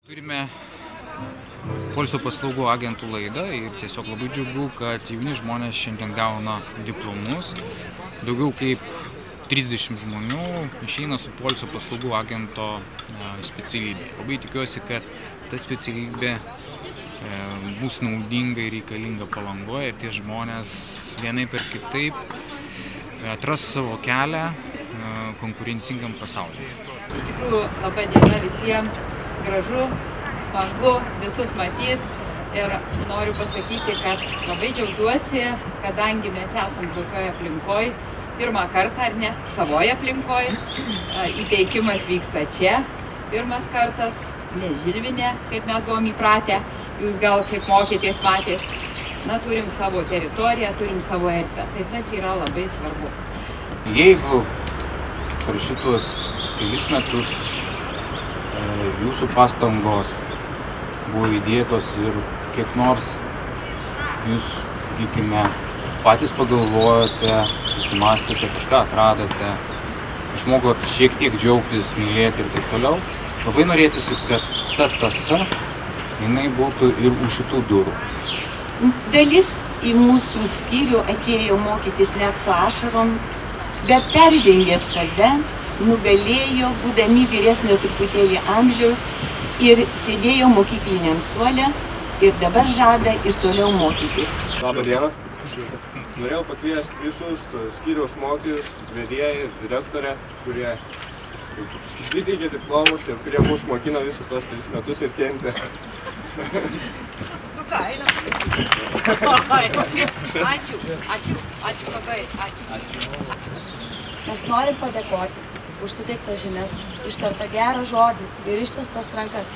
Turime poilsio paslaugų agentų laidą ir tiesiog labai džiugu, kad jauni žmonės šiandien gauna diplomus. Daugiau kaip 30 žmonių išeina su poilsio paslaugų agento specialybė. Labai tikiuosi, kad ta specialybė bus naudinga ir reikalinga Palangoje ir tie žmonės vienaip ir kitaip atras savo kelią konkurencingam pasaulyje. Iš tikrųjų, laba diena visiems. Gražu, smagu visus matyti ir noriu pasakyti, kad labai džiaugiuosi, kadangi mes esam tokioje aplinkoje, pirmą kartą ar ne, savoje aplinkoje, įteikimas vyksta čia, pirmas kartas, ne Žilvinė, kaip mes buvom įpratę, jūs gal kaip mokytės matėt, turim savo teritoriją, turim savo erdvę, tai tas yra labai svarbu. Jeigu per šitus kelis metus jūsų pastangos buvo įdėtos ir kiek nors jūs, sakykime, patys pagalvojote, susimąstėte, kažką atradote, išmokote šiek tiek džiaugtis, mylėti ir taip toliau, labai norėtųsi, kad ta tąsa, jinai būtų ir už šitų durų. Dalis į mūsų skyrių atėjo mokytis net su ašarom, bet peržengė save, nugalėjo, būdami vyresnio truputėlį amžiaus ir sėdėjo mokykliniam suole ir dabar žada ir toliau mokytis. Labą dieną. Norėjau pakviesti visus skyriaus mokytojus, vedėjai, direktorę, kurie įteikė diplomus ir kurie mus mokino visus tos 3 metus ir kentė. Ačiū labai, ačiū. Mes norim padėkoti už suteiktas žinias, ištartą gerą žodį ir ištiestas rankas.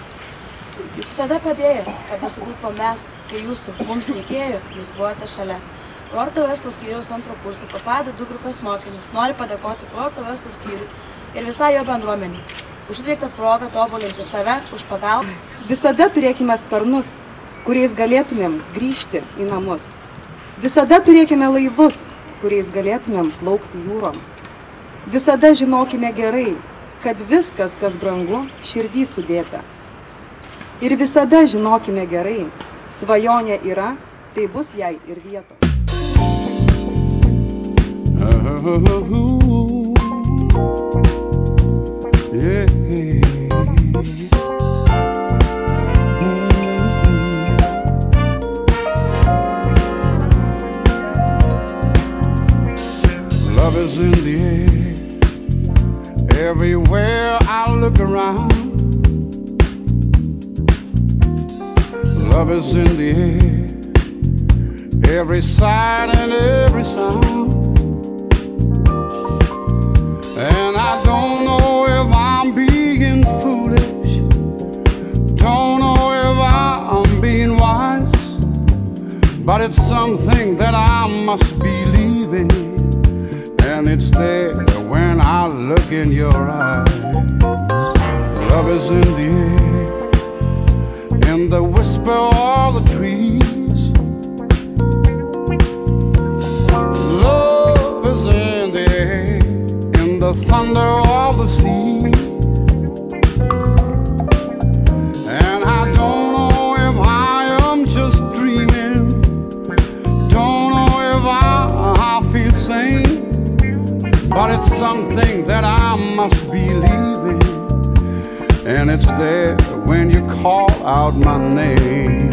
Jūs visada padėjo, kad nesubūt po mes, kai jūsų mums reikėjo, jūs buvote šalia. Kurorto verslo skyriaus 2 kurso papado 2 grupės mokymus nori padėkoti Kurorto verslo skyriui ir visai jo bendruomenį. Už suteiktą progą tobulinti save, už pagalbą. Visada turėkime sparnus, kuriais galėtumėm grįžti į namus. Visada turėkime laivus, kuriais galėtumėm plaukti jūrom. Visada žinokime gerai, kad viskas, kas brangu, širdį sudėta. Ir visada žinokime gerai, svajonė yra, tai bus jai ir vietos. Love is in the air. Everywhere I look around, love is in the air, every sight and every sound. And I don't know if I'm being foolish, don't know if I'm being wise, but it's something that I must believe in, and it's there when I look in your eyes. Love is in the air, in the whisper of the trees. Love is in the air, in the thunder of the sea. And I don't know if I am just dreaming, don't know if I feel sane, but it's something that I must believe in, and it's there when you call out my name.